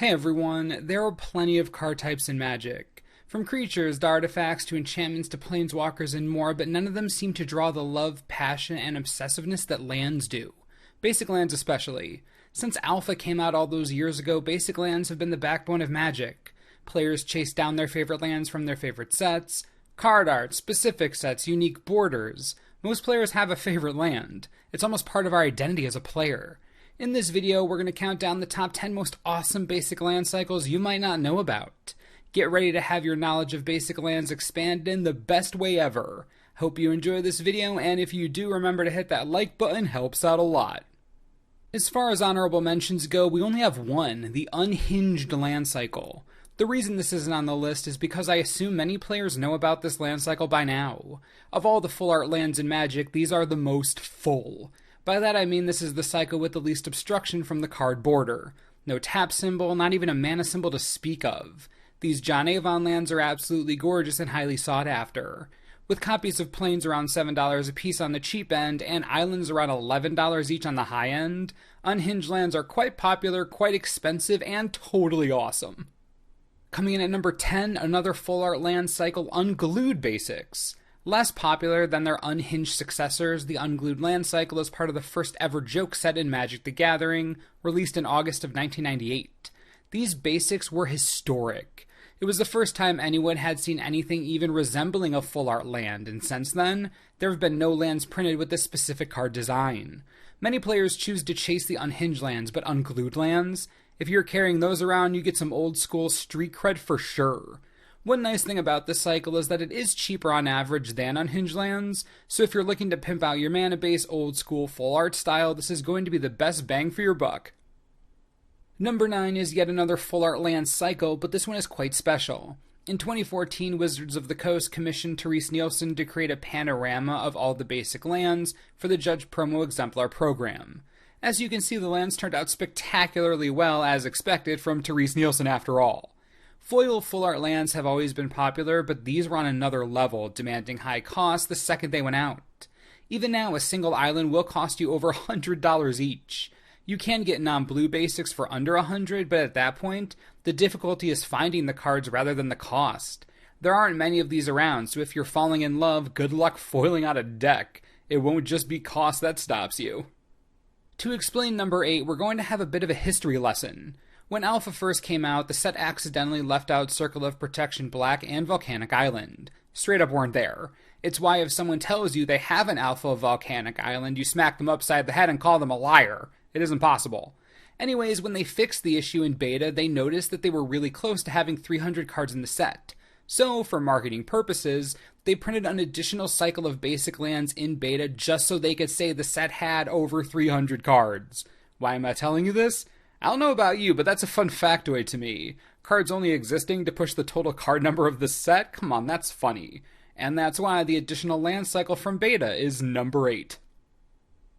Hey everyone, there are plenty of card types in Magic. From creatures to artifacts to enchantments to planeswalkers and more, but none of them seem to draw the love, passion, and obsessiveness that lands do. Basic lands especially. Since Alpha came out all those years ago, basic lands have been the backbone of Magic. Players chase down their favorite lands from their favorite sets, card art, specific sets, unique borders. Most players have a favorite land. It's almost part of our identity as a player. In this video, we're going to count down the top 10 most awesome basic land cycles you might not know about. Get ready to have your knowledge of basic lands expand in the best way ever. Hope you enjoy this video, and if you do, remember to hit that like button, helps out a lot. As far as honorable mentions go, we only have one, the Unhinged land cycle. The reason this isn't on the list is because I assume many players know about this land cycle by now. Of all the full art lands in Magic, these are the most full. By that I mean this is the cycle with the least obstruction from the card border. No tap symbol, not even a mana symbol to speak of. These John Avon lands are absolutely gorgeous and highly sought after. With copies of Plains around $7 a piece on the cheap end, and islands around $11 each on the high end, Unhinged lands are quite popular, quite expensive, and totally awesome. Coming in at number 10, another full art land cycle, Unglued Basics. Less popular than their unhinged successors, the Unglued land cycle is part of the first ever joke set in Magic the Gathering, released in August of 1998. These basics were historic. It was the first time anyone had seen anything even resembling a full art land, and since then, there have been no lands printed with this specific card design. Many players choose to chase the unhinged lands, but Unglued lands? If you're carrying those around, you get some old school street cred for sure. One nice thing about this cycle is that it is cheaper on average than Unhinged lands, so if you're looking to pimp out your mana base old school full art style, this is going to be the best bang for your buck. Number 9 is yet another full art land cycle, but this one is quite special. In 2014, Wizards of the Coast commissioned Therese Nielsen to create a panorama of all the basic lands for the Judge Promo Exemplar program. As you can see, the lands turned out spectacularly well, as expected from Therese Nielsen after all. Foil full art lands have always been popular, but these were on another level, demanding high costs the second they went out. Even now, a single island will cost you over $100 each. You can get non-blue basics for under $100, but at that point, the difficulty is finding the cards rather than the cost. There aren't many of these around, so if you're falling in love, good luck foiling out a deck. It won't just be cost that stops you. To explain number 8, we're going to have a bit of a history lesson. When Alpha first came out, the set accidentally left out Circle of Protection Black and Volcanic Island. Straight up weren't there. It's why if someone tells you they have an Alpha Volcanic Island, you smack them upside the head and call them a liar. It isn't possible. Anyways, when they fixed the issue in beta, they noticed that they were really close to having 300 cards in the set. So, for marketing purposes, they printed an additional cycle of basic lands in beta just so they could say the set had over 300 cards. Why am I telling you this? I don't know about you, but that's a fun factoid to me. Cards only existing to push the total card number of the set? Come on, that's funny. And that's why the additional land cycle from beta is number 8.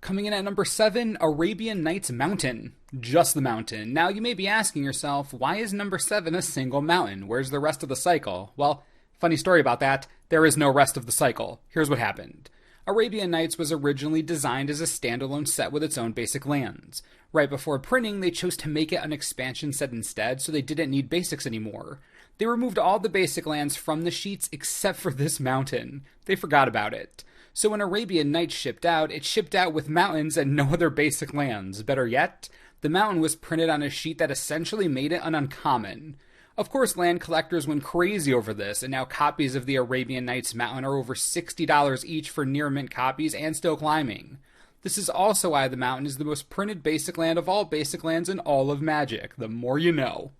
Coming in at number 7, Arabian Nights Mountain. Just the mountain. Now you may be asking yourself, why is number 7 a single mountain? Where's the rest of the cycle? Well, funny story about that, there is no rest of the cycle. Here's what happened. Arabian Nights was originally designed as a standalone set with its own basic lands. Right before printing, they chose to make it an expansion set instead, so they didn't need basics anymore. They removed all the basic lands from the sheets except for this mountain. They forgot about it. So when Arabian Nights shipped out, it shipped out with mountains and no other basic lands. Better yet, the mountain was printed on a sheet that essentially made it an uncommon. Of course, land collectors went crazy over this, and now copies of the Arabian Nights Mountain are over $60 each for near mint copies and still climbing. This is also why the mountain is the most printed basic land of all basic lands in all of Magic. The more you know.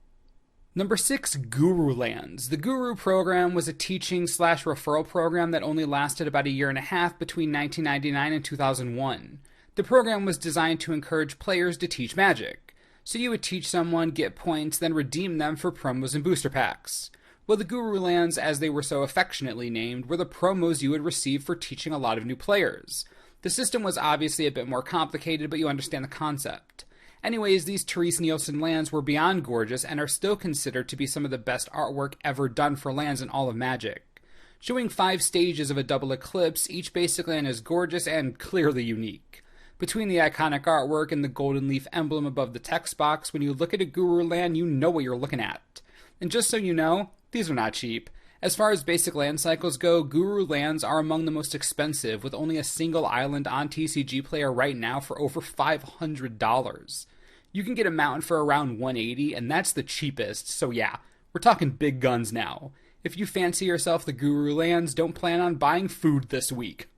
Number 6, Guru Lands. The Guru program was a teaching/referral program that only lasted about a year and a half between 1999 and 2001. The program was designed to encourage players to teach Magic. So you would teach someone, get points, then redeem them for promos and booster packs. Well, the Guru Lands, as they were so affectionately named, were the promos you would receive for teaching a lot of new players. The system was obviously a bit more complicated, but you understand the concept. Anyways, these Therese Nielsen lands were beyond gorgeous and are still considered to be some of the best artwork ever done for lands in all of Magic. Showing 5 stages of a double eclipse, each basic land is gorgeous and clearly unique. Between the iconic artwork and the golden leaf emblem above the text box, when you look at a Guru land, you know what you're looking at. And just so you know, these are not cheap. As far as basic land cycles go, Guru lands are among the most expensive, with only a single island on TCG Player right now for over $500. You can get a mountain for around $180, and that's the cheapest, so yeah, we're talking big guns now. If you fancy yourself the Guru lands, don't plan on buying food this week.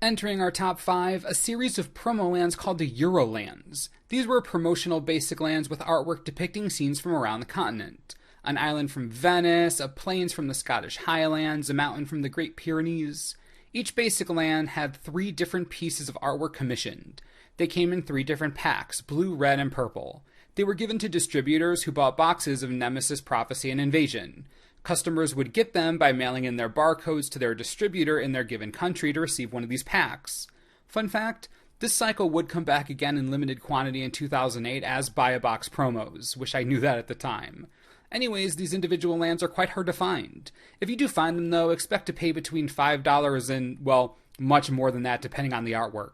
Entering our top 5, a series of promo lands called the Euro lands. These were promotional basic lands with artwork depicting scenes from around the continent. An island from Venice, a plains from the Scottish Highlands, a mountain from the Great Pyrenees. Each basic land had 3 different pieces of artwork commissioned. They came in 3 different packs, blue, red, and purple. They were given to distributors who bought boxes of Nemesis, Prophecy, and Invasion. Customers would get them by mailing in their barcodes to their distributor in their given country to receive one of these packs. Fun fact, this cycle would come back again in limited quantity in 2008 as buy-a-box promos. Wish I knew that at the time. Anyways, these individual lands are quite hard to find. If you do find them, though, expect to pay between $5 and, well, much more than that depending on the artwork.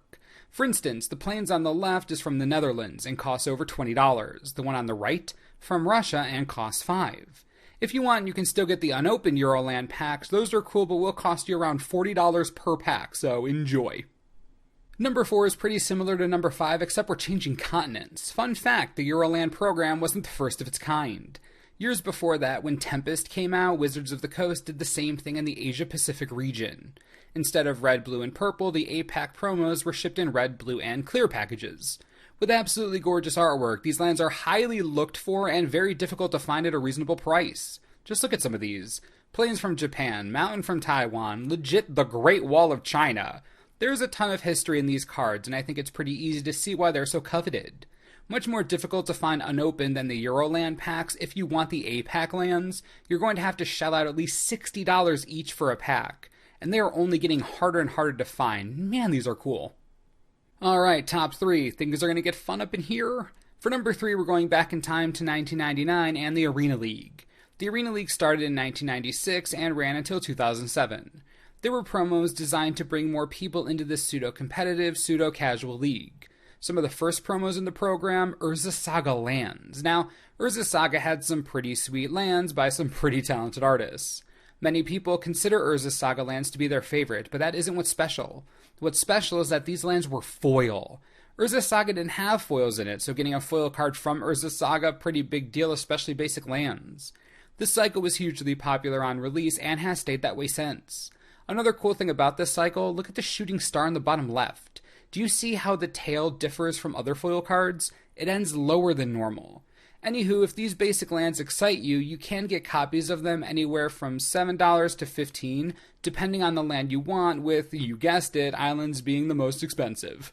For instance, the plains on the left is from the Netherlands and costs over $20. The one on the right, from Russia, and costs $5. If you want, you can still get the unopened Euroland packs. Those are cool, but will cost you around $40 per pack, so enjoy. Number 4 is pretty similar to number 5, except we're changing continents. Fun fact, the Euroland program wasn't the first of its kind. Years before that, when Tempest came out, Wizards of the Coast did the same thing in the Asia-Pacific region. Instead of red, blue, and purple, the 8-pack promos were shipped in red, blue, and clear packages. With absolutely gorgeous artwork, these lands are highly looked for and very difficult to find at a reasonable price. Just look at some of these. Plains from Japan, Mountain from Taiwan, legit the Great Wall of China. There's a ton of history in these cards, and I think it's pretty easy to see why they're so coveted. Much more difficult to find unopened than the Euroland packs. If you want the A-pack lands, you're going to have to shell out at least $60 each for a pack. And they are only getting harder and harder to find. Man, these are cool. Alright, top 3. Things are going to get fun up in here. For number 3, we're going back in time to 1999 and the Arena League. The Arena League started in 1996 and ran until 2007. There were promos designed to bring more people into this pseudo-competitive, pseudo-casual league. Some of the first promos in the program, Urza Saga lands. Now, Urza Saga had some pretty sweet lands by some pretty talented artists. Many people consider Urza Saga lands to be their favorite, but that isn't what's special. What's special is that these lands were foil. Urza Saga didn't have foils in it, so getting a foil card from Urza Saga, pretty big deal, especially basic lands. This cycle was hugely popular on release and has stayed that way since. Another cool thing about this cycle, look at the shooting star in the bottom left. Do you see how the tail differs from other foil cards? It ends lower than normal. Anywho, if these basic lands excite you, you can get copies of them anywhere from $7 to $15, depending on the land you want, with, you guessed it, islands being the most expensive.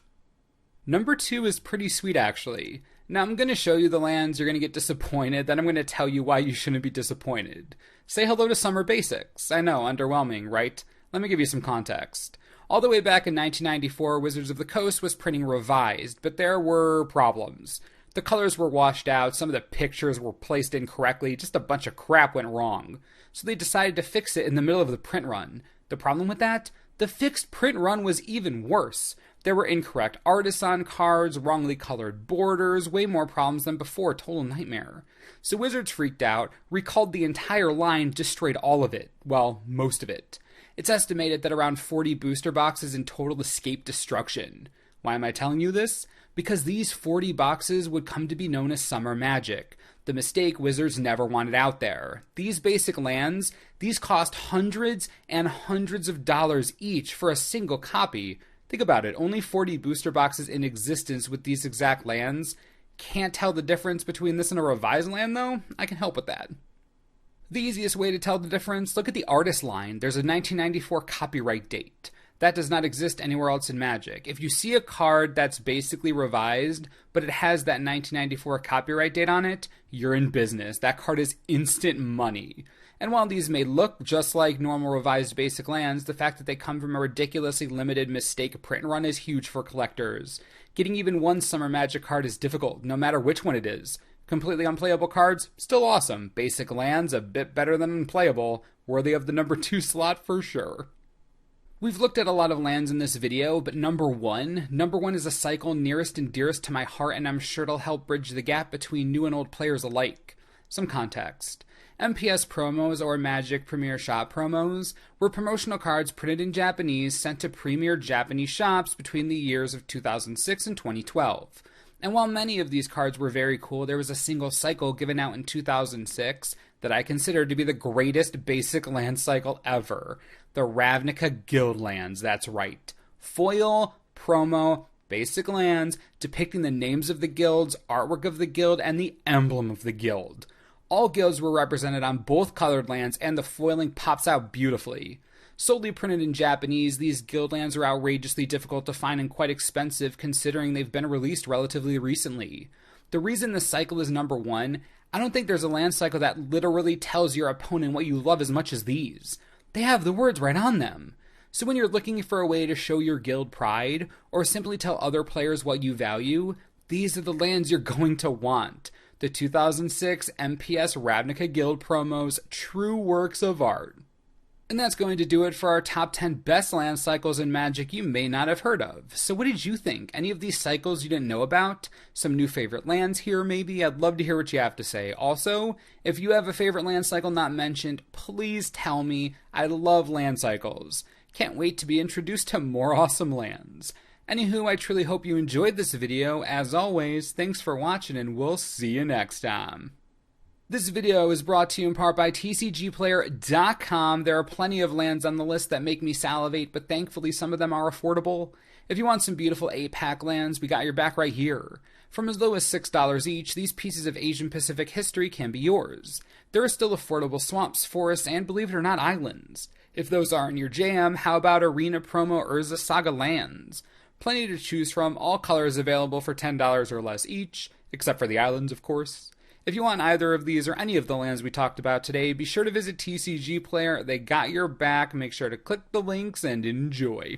Number 2 is pretty sweet, actually. Now, I'm going to show you the lands, you're going to get disappointed, then I'm going to tell you why you shouldn't be disappointed. Say hello to Summer Basics. I know, underwhelming, right? Let me give you some context. All the way back in 1994, Wizards of the Coast was printing revised, but there were problems. The colors were washed out, some of the pictures were placed incorrectly, just a bunch of crap went wrong. So they decided to fix it in the middle of the print run. The problem with that? The fixed print run was even worse. There were incorrect artists on cards, wrongly colored borders, way more problems than before, total nightmare. So Wizards freaked out, recalled the entire line, destroyed all of it. Well, most of it. It's estimated that around 40 booster boxes in total escaped destruction. Why am I telling you this? Because these 40 boxes would come to be known as Summer Magic. The mistake Wizards never wanted out there. These basic lands, these cost hundreds and hundreds of dollars each for a single copy. Think about it, only 40 booster boxes in existence with these exact lands. Can't tell the difference between this and a revised land though? I can help with that. The easiest way to tell the difference, look at the artist line. There's a 1994 copyright date. That does not exist anywhere else in Magic. If you see a card that's basically revised, but it has that 1994 copyright date on it, you're in business. That card is instant money. And while these may look just like normal revised basic lands, the fact that they come from a ridiculously limited mistake print run is huge for collectors. Getting even one Summer Magic card is difficult, no matter which one it is. Completely unplayable cards, still awesome. Basic lands, a bit better than unplayable. Worthy of the number 2 slot for sure. We've looked at a lot of lands in this video, but number one is a cycle nearest and dearest to my heart, and I'm sure it'll help bridge the gap between new and old players alike. Some context. MPS promos, or Magic Premier Shop promos, were promotional cards printed in Japanese sent to premier Japanese shops between the years of 2006 and 2012. And while many of these cards were very cool, there was a single cycle given out in 2006 that I consider to be the greatest basic land cycle ever. The Ravnica Guild lands, that's right. Foil, promo, basic lands, depicting the names of the guilds, artwork of the guild, and the emblem of the guild. All guilds were represented on both colored lands, and the foiling pops out beautifully. Solely printed in Japanese, these guild lands are outrageously difficult to find and quite expensive considering they've been released relatively recently. The reason this cycle is number one, I don't think there's a land cycle that literally tells your opponent what you love as much as these. They have the words right on them. So when you're looking for a way to show your guild pride, or simply tell other players what you value, these are the lands you're going to want. The 2006 MPS Ravnica Guild promos, true works of art. And that's going to do it for our top 10 best land cycles in Magic you may not have heard of. So what did you think? Any of these cycles you didn't know about? Some new favorite lands here maybe? I'd love to hear what you have to say. Also, if you have a favorite land cycle not mentioned, please tell me. I love land cycles. Can't wait to be introduced to more awesome lands. Anywho, I truly hope you enjoyed this video. As always, thanks for watching and we'll see you next time. This video is brought to you in part by TCGplayer.com. There are plenty of lands on the list that make me salivate, but thankfully some of them are affordable. If you want some beautiful 8-pack lands, we got your back right here. From as low as $6 each, these pieces of Asian Pacific history can be yours. There are still affordable swamps, forests, and believe it or not, islands. If those aren't your jam, how about Arena Promo Urza Saga lands? Plenty to choose from, all colors available for $10 or less each, except for the islands, of course. If you want either of these or any of the lands we talked about today, be sure to visit TCG Player. They got your back. Make sure to click the links and enjoy.